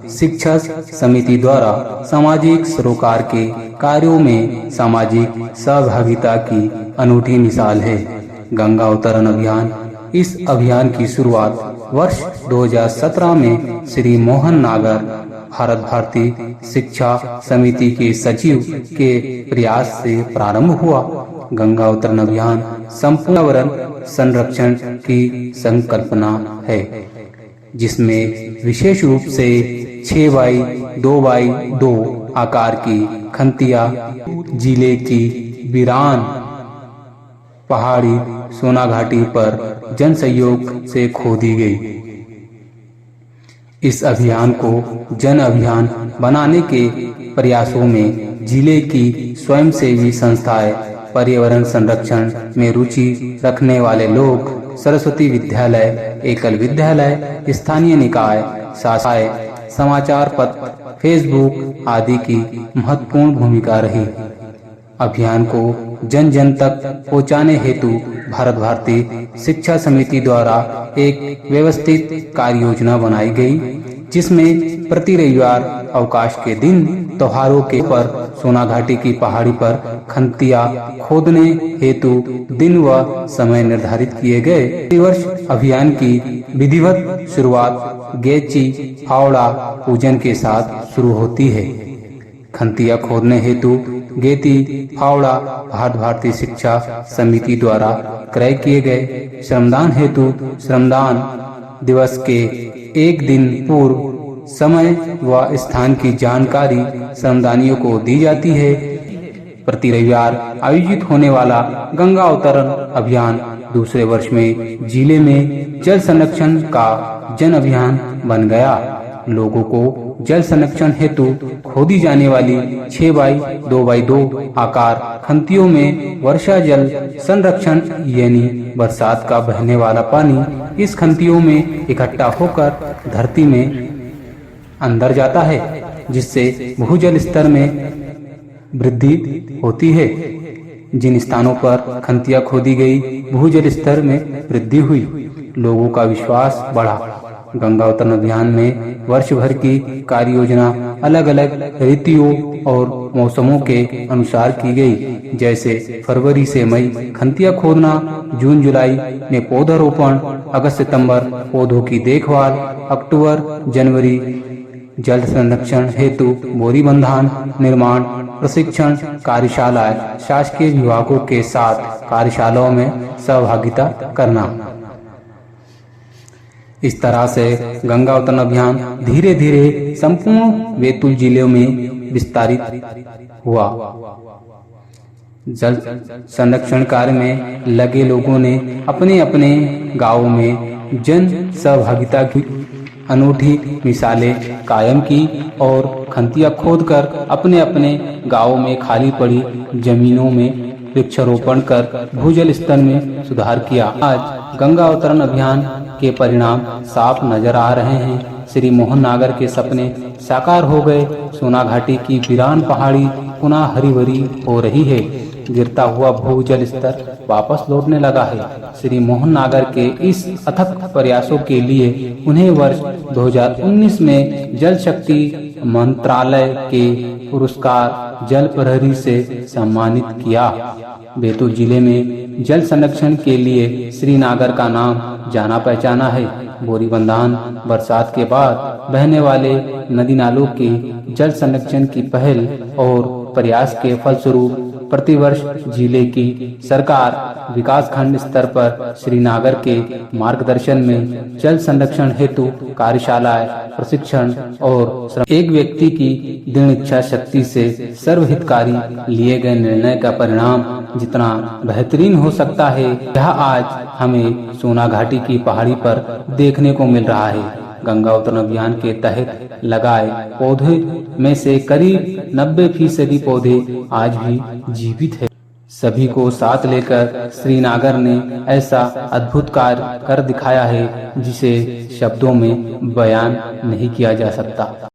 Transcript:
शिक्षा समिति द्वारा सामाजिक सरोकार के कार्यों में सामाजिक सहभागिता की अनूठी मिसाल है। गंगा अवतरण अभियान। इस अभियान की शुरुआत वर्ष 2017 में श्री मोहन नागर, भारत भारती शिक्षा समिति के सचिव के प्रयास से प्रारंभ हुआ। गंगा अवतरण अभियान संपूर्ण पर्यावरण संरक्षण की संकल्पना है, जिसमें विशेष रूप से 6x2x2 आकार की खंतिया जिले की वीरान पहाड़ी सोना घाटी पर जन सहयोग से खोदी गई। इस अभियान को जन अभियान बनाने के प्रयासों में जिले की स्वयंसेवी संस्थाएं, पर्यावरण संरक्षण में रुचि रखने वाले लोग, सरस्वती विद्यालय, एकल विद्यालय, स्थानीय निकाय, शाखाएं, समाचार पत्र, फेसबुक आदि की महत्वपूर्ण भूमिका रही। अभियान को जन जन तक पहुंचाने हेतु भारत भारती शिक्षा समिति द्वारा एक व्यवस्थित कार्य योजना बनाई गई, जिसमें प्रति रविवार अवकाश के दिन त्योहारों के पर सोना घाटी की पहाड़ी पर खंतिया खोदने हेतु दिन व समय निर्धारित किए गए। प्रतिवर्ष अभियान की विधिवत शुरुआत गेची फावड़ा पूजन के साथ शुरू होती है। खंतिया खोदने हेतु गेती फावड़ा भारत भारती शिक्षा समिति द्वारा क्रय किए गए श्रमदान हेतु श्रमदान दिवस के एक दिन पूर्व समय व स्थान की जानकारी श्रमदानियों को दी जाती है। प्रति रविवार आयोजित होने वाला गंगा अवतरण अभियान दूसरे वर्ष में जिले में जल संरक्षण का जन अभियान बन गया। लोगों को जल संरक्षण हेतु खोदी जाने वाली 6x2x2 आकार खंतियों में वर्षा जल संरक्षण यानी बरसात का बहने वाला पानी इस खंतियों में इकट्ठा होकर धरती में अंदर जाता है, जिससे भूजल स्तर में वृद्धि होती है। जिन स्थानों पर खंतिया खोदी गई, भूजल स्तर में वृद्धि हुई, लोगों का विश्वास बढ़ा। गंगा अवतरण अभियान में वर्ष भर की कार्य योजना अलग अलग ऋतुओं और मौसमों के अनुसार की गई, जैसे फरवरी से मई खंतिया खोदना, जून जुलाई में पौधारोपण, अगस्त सितंबर पौधों की देखभाल, अक्टूबर जनवरी जल संरक्षण हेतु बोरी बंधान निर्माण, प्रशिक्षण कार्यशालाएं, शासकीय विभागों के साथ कार्यशालाओं में सहभागिता करना। इस तरह से गंगा अवतरण अभियान धीरे धीरे संपूर्ण बैतूल जिले में विस्तारित हुआ। जल संरक्षण कार्य में लगे लोगों ने अपने अपने गांवों में जन सहभागिता की अनूठी मिसालें कायम की और खंतिया खोदकर अपने अपने गांवों में खाली पड़ी जमीनों में वृक्षारोपण कर भूजल स्तर में सुधार किया। आज गंगा अवतरण अभियान के परिणाम साफ नजर आ रहे हैं। श्री मोहन नागर के सपने साकार हो गए। सोना घाटी की वीरान पहाड़ी पुनः हरी भरी हो रही है। गिरता हुआ भूजल स्तर वापस लौटने लगा है। श्री मोहन नागर के इस अथक प्रयासों के लिए उन्हें वर्ष 2019 में जल शक्ति मंत्रालय के पुरस्कार जल प्रहरी से सम्मानित किया। बैतूल जिले में जल संरक्षण के लिए श्री नागर का नाम जाना पहचाना है। बोरी बंधान बरसात के बाद बहने वाले नदी नालों के जल संरक्षण की पहल और प्रयास के फलस्वरूप प्रतिवर्ष जिले की सरकार विकास खंड स्तर पर श्री नागर के मार्गदर्शन में जल संरक्षण हेतु कार्यशालाएं, प्रशिक्षण और एक व्यक्ति की दृढ़ इच्छा शक्ति से सर्वहितकारी लिए गए निर्णय का परिणाम जितना बेहतरीन हो सकता है, यह आज हमें सोना घाटी की पहाड़ी पर देखने को मिल रहा है। गंगा अवतरण अभियान के तहत लगाए पौधे में से करीब 90% पौधे आज भी जीवित है। सभी को साथ लेकर श्री नागर ने ऐसा अद्भुत कार्य कर दिखाया है, जिसे शब्दों में बयान नहीं किया जा सकता।